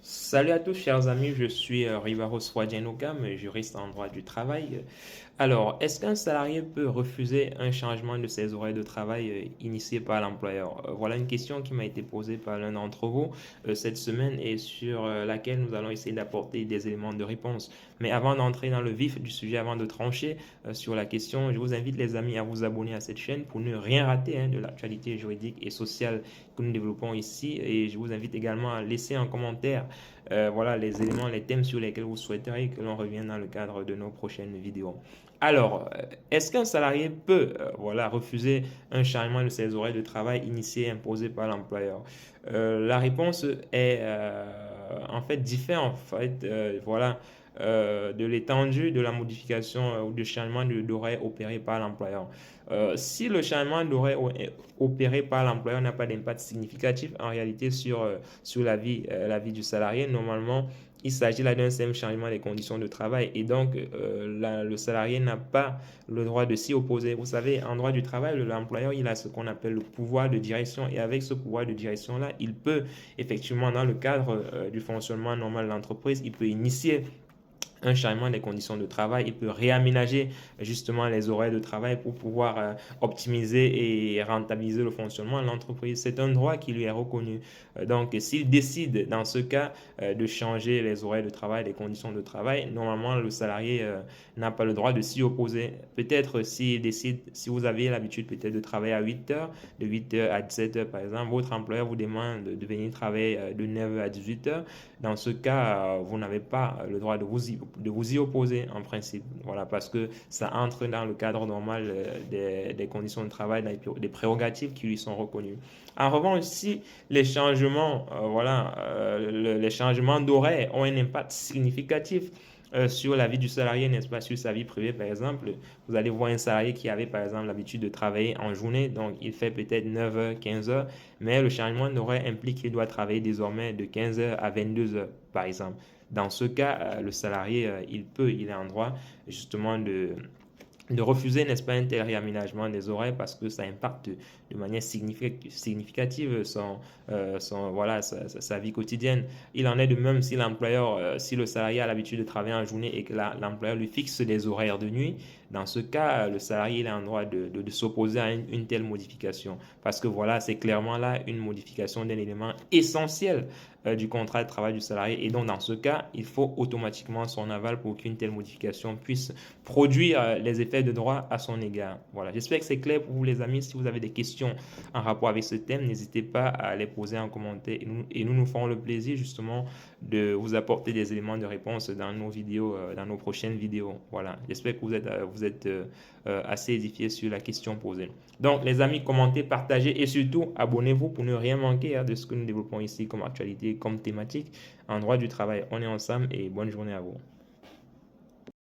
Salut à tous, chers amis, je suis Rivaro Swadianokam, juriste en droit du travail. Alors, est-ce qu'un salarié peut refuser un changement de ses horaires de travail initié par l'employeur? Voilà une question qui m'a été posée par l'un d'entre vous cette semaine et sur laquelle nous allons essayer d'apporter des éléments de réponse. Mais avant d'entrer dans le vif du sujet, avant de trancher sur la question, je vous invite les amis à vous abonner à cette chaîne pour ne rien rater de l'actualité juridique et sociale que nous développons ici. Et je vous invite également à laisser un commentaire voilà les éléments, les thèmes sur lesquels vous souhaiteriez que l'on revienne dans le cadre de nos prochaines vidéos. Alors, est-ce qu'un salarié peut voilà, refuser un changement de ses horaires de travail initié et imposé par l'employeur? La réponse est en fait diffère en fait voilà de l'étendue de la modification ou du changement d'horaire opéré par l'employeur. Si le changement d'horaire opéré par l'employeur n'a pas d'impact significatif en réalité sur la vie du salarié, normalement, il s'agit là d'un simple changement des conditions de travail et donc le salarié n'a pas le droit de s'y opposer. Vous savez, en droit du travail, l'employeur, il a ce qu'on appelle le pouvoir de direction et avec ce pouvoir de direction-là, il peut effectivement, dans le cadre du fonctionnement normal de l'entreprise, il peut initier un changement des conditions de travail, il peut réaménager justement les horaires de travail pour pouvoir optimiser et rentabiliser le fonctionnement de l'entreprise. C'est un droit qui lui est reconnu. Donc, s'il décide dans ce cas de changer les horaires de travail, les conditions de travail, normalement, le salarié n'a pas le droit de s'y opposer. Peut-être s'il décide, si vous avez l'habitude peut-être de travailler à 8 heures, de 8 heures à 17 heures par exemple, votre employeur vous demande de venir travailler de 9 heures à 18 heures. Dans ce cas, vous n'avez pas le droit de vous y opposer en principe. Voilà, parce que ça entre dans le cadre normal des conditions de travail, des prérogatives qui lui sont reconnues. En revanche, si les changements, les changements d'horaire ont un impact significatif sur la vie du salarié, n'est-ce pas, sur sa vie privée, par exemple. Vous allez voir un salarié qui avait, par exemple, l'habitude de travailler en journée, donc il fait peut-être 9 heures, 15 heures, mais le changement d'horaire implique qu'il doit travailler désormais de 15 heures à 22 heures, par exemple. Dans ce cas, le salarié, il est en droit justement de refuser, n'est-ce pas, un tel réaménagement des horaires parce que ça impacte de manière significative voilà, sa vie quotidienne. Il en est de même si l'employeur, si le salarié a l'habitude de travailler en journée et que l'employeur lui fixe des horaires de nuit. Dans ce cas, le salarié il a un droit de s'opposer à une telle modification parce que voilà, c'est clairement là une modification d'un élément essentiel du contrat de travail du salarié. Et donc, dans ce cas, il faut automatiquement son aval pour qu'une telle modification puisse produire les effets de droit à son égard. Voilà, j'espère que c'est clair pour vous les amis. Si vous avez des questions en rapport avec ce thème, n'hésitez pas à les poser en commentaire et nous ferons le plaisir justement de vous apporter des éléments de réponse dans nos vidéos, dans nos prochaines vidéos. Voilà, j'espère que vous êtes assez édifiés sur la question posée. Donc, les amis, commentez, partagez et surtout abonnez-vous pour ne rien manquer de ce que nous développons ici comme actualité, comme thématique en droit du travail. On est ensemble et bonne journée à vous.